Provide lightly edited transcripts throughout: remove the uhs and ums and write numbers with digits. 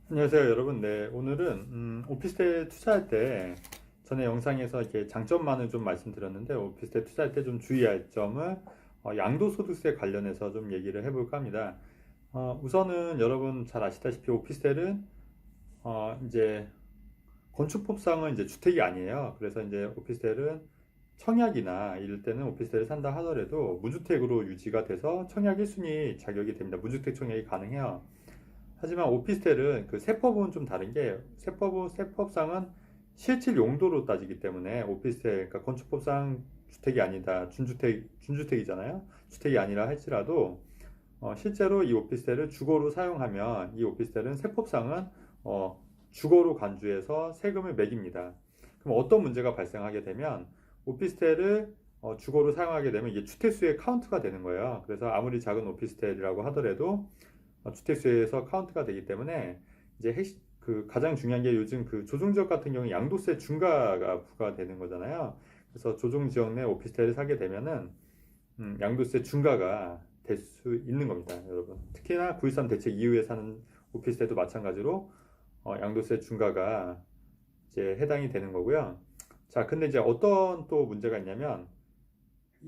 안녕하세요, 여러분. 네, 오늘은 오피스텔 투자할 때 전에 영상에서 이렇게 장점만을 좀 말씀드렸는데 오피스텔 투자할 때 좀 주의할 점을 양도소득세 관련해서 좀 얘기를 해볼까 합니다. 우선은 여러분 잘 아시다시피 오피스텔은 이제 건축법상은 이제 주택이 아니에요. 그래서 이제 오피스텔은 청약이나 이럴 때는 오피스텔을 산다 하더라도 무주택으로 유지가 돼서 청약 1순위 자격이 됩니다. 무주택 청약이 가능해요. 하지만 오피스텔은 그 세법은 좀 다른 게 세법상은 실질 용도로 따지기 때문에 오피스텔, 그러니까 건축법상 주택이 아니다. 준주택이잖아요. 주택이 아니라 할지라도 실제로 이 오피스텔을 주거로 사용하면 이 오피스텔은 세법상은 주거로 간주해서 세금을 매깁니다. 그럼 어떤 문제가 발생하게 되면 오피스텔을 주거로 사용하게 되면 이게 주택수의 카운트가 되는 거예요. 그래서 아무리 작은 오피스텔이라고 하더라도 주택수에서 카운트가 되기 때문에 이제 그 가장 중요한 게 요즘 그 조정지역 같은 경우 양도세 중과가 부과되는 거잖아요. 그래서 조정지역 내 오피스텔을 사게 되면은 양도세 중과가 될 수 있는 겁니다, 여러분. 특히나 9.13 대책 이후에 사는 오피스텔도 마찬가지로 양도세 중과가 이제 해당이 되는 거고요. 자, 근데 이제 어떤 또 문제가 있냐면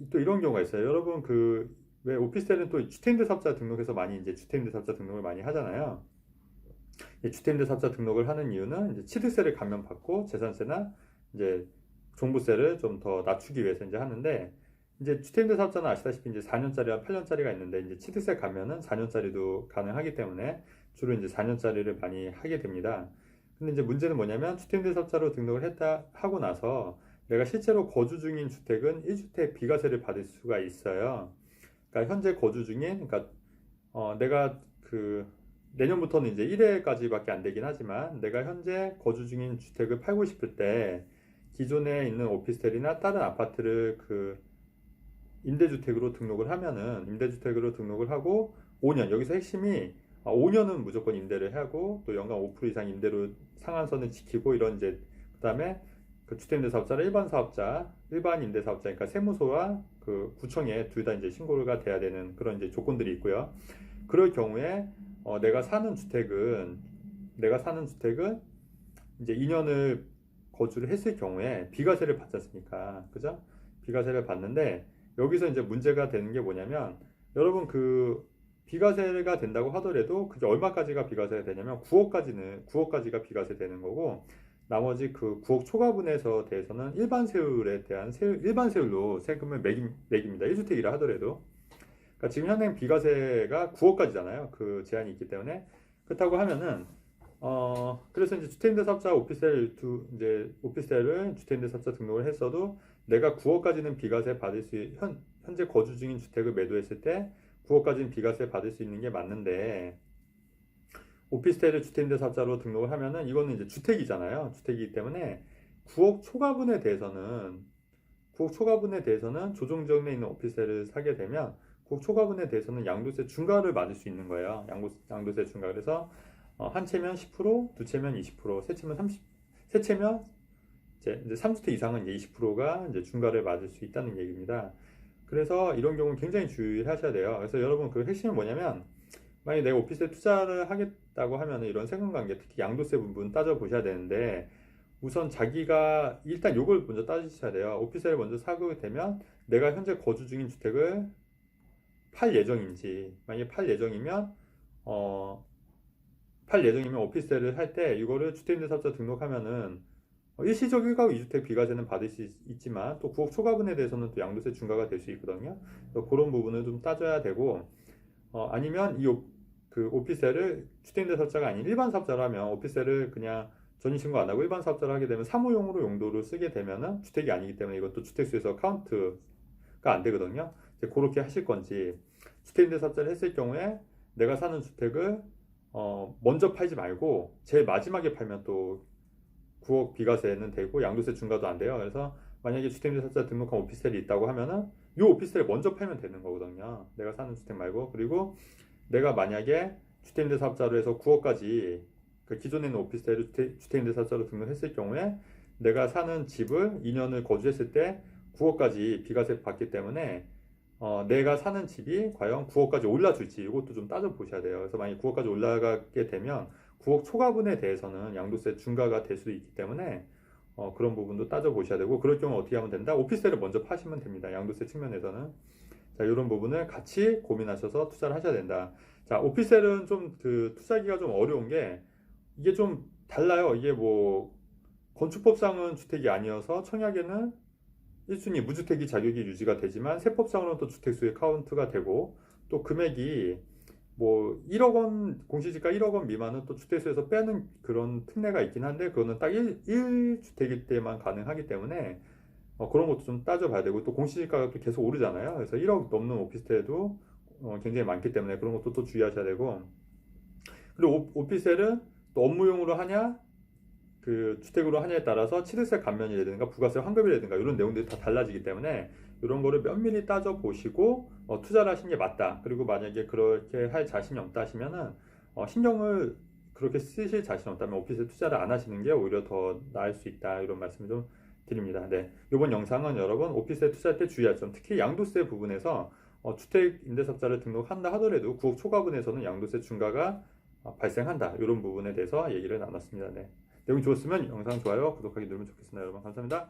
또 이런 경우가 있어요. 여러분 그 왜 오피스텔은 또 주택임대사업자 등록해서 많이 이제 주택임대사업자 등록을 많이 하잖아요. 주택임대사업자 등록을 하는 이유는 이제 취득세를 감면받고 재산세나 이제 종부세를 좀 더 낮추기 위해서 이제 하는데 이제 주택임대사업자는 아시다시피 이제 4년짜리와 8년짜리가 있는데 이제 취득세 감면은 4년짜리도 가능하기 때문에 주로 이제 4년짜리를 많이 하게 됩니다. 근데 이제 문제는 뭐냐면 주택임대사업자로 등록을 했다 하고 나서 내가 실제로 거주 중인 주택은 1주택 비과세를 받을 수가 있어요. 그러니까 현재 거주 중인, 그러니까 내가 그 내년부터는 이제 1회까지밖에 안 되긴 하지만 내가 현재 거주 중인 주택을 팔고 싶을 때 기존에 있는 오피스텔이나 다른 아파트를 그 임대주택으로 등록을 하면은 임대주택으로 등록을 하고 5년, 여기서 핵심이 5년은 무조건 임대를 하고 또 연간 5% 이상 임대로 상한선을 지키고 이런 이제 그다음에 그 주택임대사업자를 일반 임대사업자, 그러니까 세무서와 그 구청에 둘 다 이제 신고가 돼야 되는 그런 이제 조건들이 있고요. 그럴 경우에 내가 사는 주택은 이제 2년을 거주를 했을 경우에 비과세를 받지 않습니까? 그죠? 비과세를 받는데 여기서 이제 문제가 되는 게 뭐냐면 여러분 그 비과세가 된다고 하더라도 그게 얼마까지가 비과세가 되냐면 9억까지가 비과세 되는 거고 나머지 그 9억 초과분에서 대해서는 일반 세율로 세금을 매깁니다. 1주택이라 하더라도. 그러니까 지금 현행 비과세가 9억까지잖아요. 그 제한이 있기 때문에. 그렇다고 하면은 그래서 이제 주택임대사업자 이제 오피스텔을 주택임대사업자 등록을 했어도 내가 9억까지는 비과세 받을 현재 거주 중인 주택을 매도했을 때 9억까지는 비과세 받을 수 있는 게 맞는데 오피스텔을 주택임대사업자로 등록을 하면은 이거는 이제 주택이잖아요. 주택이기 때문에 9억 초과분에 대해서는 9억 초과분에 대해서는 조정지역 내에 있는 오피스텔을 사게 되면 9억 초과분에 대해서는 양도세 중과를 맞을 수 있는 거예요. 양도세 중과. 그래서 한 채면 10%, 두 채면 20%, 세 채면 30, 세 채면 이제 3주택 이상은 이제 20%가 이제 중과를 맞을 수 있다는 얘기입니다. 그래서 이런 경우는 굉장히 주의하셔야 돼요. 그래서 여러분 그 핵심은 뭐냐면 만약에 내가 오피스에 투자를 하겠다고 하면 이런 세금관계, 특히 양도세 부분 따져보셔야 되는데 우선 자기가 일단 요걸 먼저 따지셔야 돼요. 오피스를 먼저 사게 되면 내가 현재 거주 중인 주택을 팔 예정인지, 만약에 팔 예정이면 오피스텔을 할 때 이거를 주택임대사업자 등록하면은 일시적 1가구 2주택 비과세는 받을 수 있지만 또 9억 초과분에 대해서는 또 양도세 중과가 될 수 있거든요. 그래서 그런 부분을 좀 따져야 되고 아니면 그 오피스텔을 주택임대사업자가 아닌 일반 사업자로 하면 오피스텔을 그냥 전입신고 안 하고 일반 사업자로 하게 되면 사무용으로 용도로 쓰게 되면은 주택이 아니기 때문에 이것도 주택수에서 카운트가 안 되거든요. 이제 그렇게 하실 건지 주택임대사업자를 했을 경우에 내가 사는 주택을 먼저 팔지 말고 제일 마지막에 팔면 또 9억 비과세는 되고 양도세 중과도 안 돼요. 그래서 만약에 주택임대사업자 등록한 오피스텔이 있다고 하면은 이 오피스텔을 먼저 팔면 되는 거거든요. 내가 사는 주택 말고. 그리고 내가 만약에 주택임대사업자로 해서 9억까지 그 기존에 있는 오피스텔을 주택임대사업자로 등록했을 경우에 내가 사는 집을 2년을 거주했을 때 9억까지 비과세 받기 때문에 내가 사는 집이 과연 9억까지 올라줄지 이것도 좀 따져 보셔야 돼요. 그래서 만약 9억까지 올라가게 되면 9억 초과분에 대해서는 양도세 중과가 될 수도 있기 때문에 그런 부분도 따져보셔야 되고, 그럴 경우 어떻게 하면 된다? 오피스텔을 먼저 파시면 됩니다. 양도세 측면에서는. 자, 이런 부분을 같이 고민하셔서 투자를 하셔야 된다. 자, 오피스텔은 좀 그 투자하기가 좀 어려운 게 이게 좀 달라요. 이게 뭐 건축법상은 주택이 아니어서 청약에는 1순위 무주택이 자격이 유지가 되지만 세법상으로는 또 주택수에 카운트가 되고, 또 금액이 뭐 1억 원, 공시지가 1억 원 미만은 또 주택수에서 빼는 그런 특례가 있긴 한데, 그거는 딱 1주택일 때만 가능하기 때문에 그런 것도 좀 따져봐야 되고, 또 공시지가가 또 계속 오르잖아요. 그래서 1억 넘는 오피스텔도 굉장히 많기 때문에 그런 것도 또 주의하셔야 되고, 그리고 오피스텔은 또 업무용으로 하냐 그 주택으로 하냐에 따라서 취득세 감면이라든가 부가세 환급이라든가 이런 내용들이 다 달라지기 때문에 이런 거를 면밀히 따져 보시고 투자를 하시는 게 맞다. 그리고 만약에 그렇게 할 자신이 없다 하시면은 신경을 그렇게 쓰실 자신 없다면 오피스에 투자를 안 하시는 게 오히려 더 나을 수 있다. 이런 말씀을 좀 드립니다. 네, 이번 영상은 여러분 오피스에 투자할 때 주의할 점, 특히 양도세 부분에서 주택 임대사업자를 등록한다 하더라도 9억 초과분에서는 양도세 중과가 발생한다. 이런 부분에 대해서 얘기를 나눴습니다. 네. 내용이 좋았으면 영상 좋아요, 구독하기 누르면 좋겠습니다. 여러분 감사합니다.